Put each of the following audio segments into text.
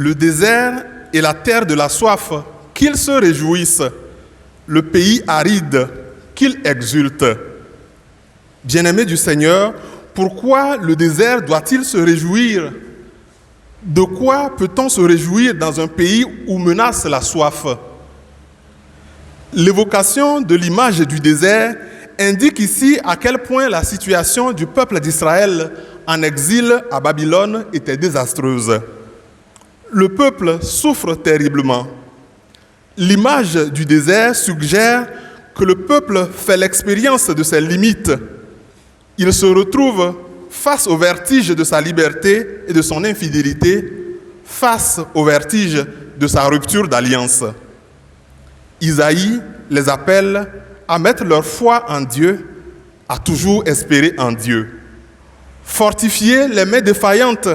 Le désert est la terre de la soif, qu'ils se réjouissent. Le pays aride, qu'ils exultent. Bien-aimés du Seigneur, pourquoi le désert doit-il se réjouir? De quoi peut-on se réjouir dans un pays où menace la soif? L'évocation de l'image du désert indique ici à quel point la situation du peuple d'Israël en exil à Babylone était désastreuse. Le peuple souffre terriblement. L'image du désert suggère que le peuple fait l'expérience de ses limites. Il se retrouve face au vertige de sa liberté et de son infidélité, face au vertige de sa rupture d'alliance. Isaïe les appelle à mettre leur foi en Dieu, à toujours espérer en Dieu. Fortifiez les mains défaillantes,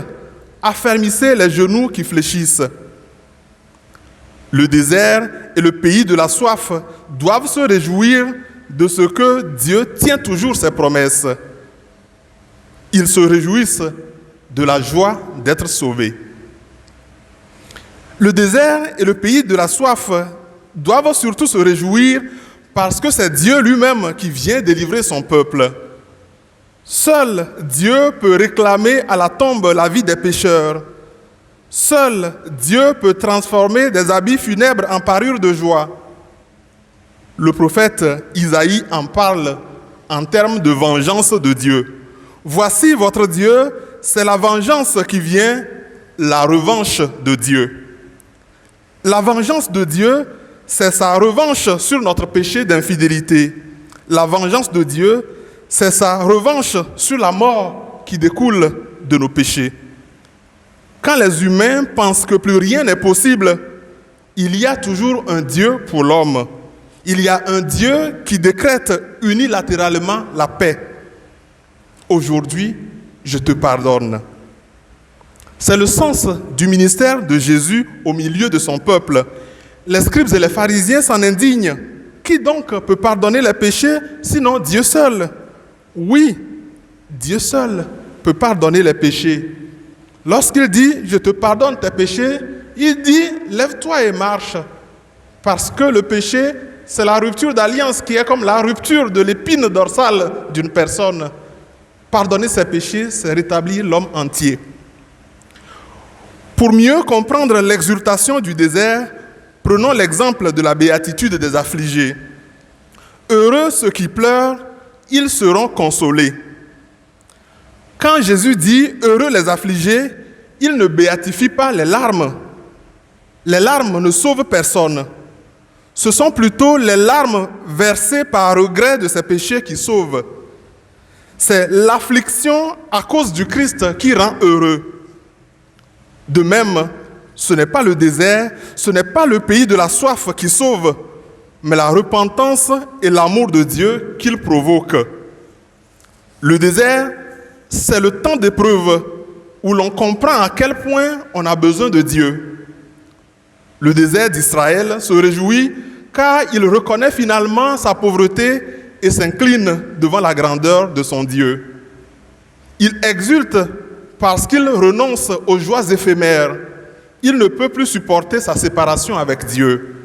affermissez les genoux qui fléchissent. Le désert et le pays de la soif doivent se réjouir de ce que Dieu tient toujours ses promesses. Ils se réjouissent de la joie d'être sauvés. Le désert et le pays de la soif doivent surtout se réjouir parce que c'est Dieu lui-même qui vient délivrer son peuple. Seul Dieu peut réclamer à la tombe la vie des pécheurs. Seul Dieu peut transformer des habits funèbres en parures de joie. Le prophète Isaïe en parle en termes de vengeance de Dieu. Voici votre Dieu, c'est la vengeance qui vient, la revanche de Dieu. La vengeance de Dieu, c'est sa revanche sur notre péché d'infidélité. La vengeance de Dieu, c'est sa revanche sur la mort qui découle de nos péchés. Quand les humains pensent que plus rien n'est possible, il y a toujours un Dieu pour l'homme. Il y a un Dieu qui décrète unilatéralement la paix. Aujourd'hui, je te pardonne. C'est le sens du ministère de Jésus au milieu de son peuple. Les scribes et les pharisiens s'en indignent. Qui donc peut pardonner les péchés sinon Dieu seul? Oui, Dieu seul peut pardonner les péchés. Lorsqu'il dit « je te pardonne tes péchés », il dit « lève-toi et marche ». Parce que le péché, c'est la rupture d'alliance qui est comme la rupture de l'épine dorsale d'une personne. Pardonner ses péchés, c'est rétablir l'homme entier. Pour mieux comprendre l'exultation du désert, prenons l'exemple de la béatitude des affligés. Heureux ceux qui pleurent, ils seront consolés. Quand Jésus dit « heureux les affligés », il ne béatifie pas les larmes. Les larmes ne sauvent personne. Ce sont plutôt les larmes versées par regret de ses péchés qui sauvent. C'est l'affliction à cause du Christ qui rend heureux. De même, ce n'est pas le désert, ce n'est pas le pays de la soif qui sauve, mais la repentance et l'amour de Dieu qu'il provoque. Le désert, c'est le temps d'épreuve où l'on comprend à quel point on a besoin de Dieu. Le désert d'Israël se réjouit car il reconnaît finalement sa pauvreté et s'incline devant la grandeur de son Dieu. Il exulte parce qu'il renonce aux joies éphémères. Il ne peut plus supporter sa séparation avec Dieu.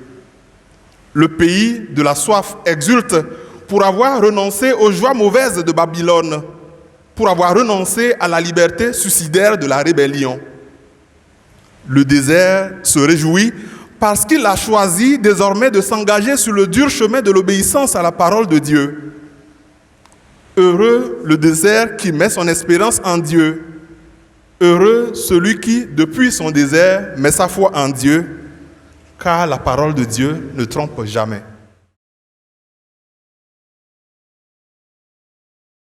Le pays de la soif exulte pour avoir renoncé aux joies mauvaises de Babylone, pour avoir renoncé à la liberté suicidaire de la rébellion. Le désert se réjouit parce qu'il a choisi désormais de s'engager sur le dur chemin de l'obéissance à la parole de Dieu. Heureux le désert qui met son espérance en Dieu. Heureux celui qui, depuis son désert, met sa foi en Dieu, car la parole de Dieu ne trompe jamais.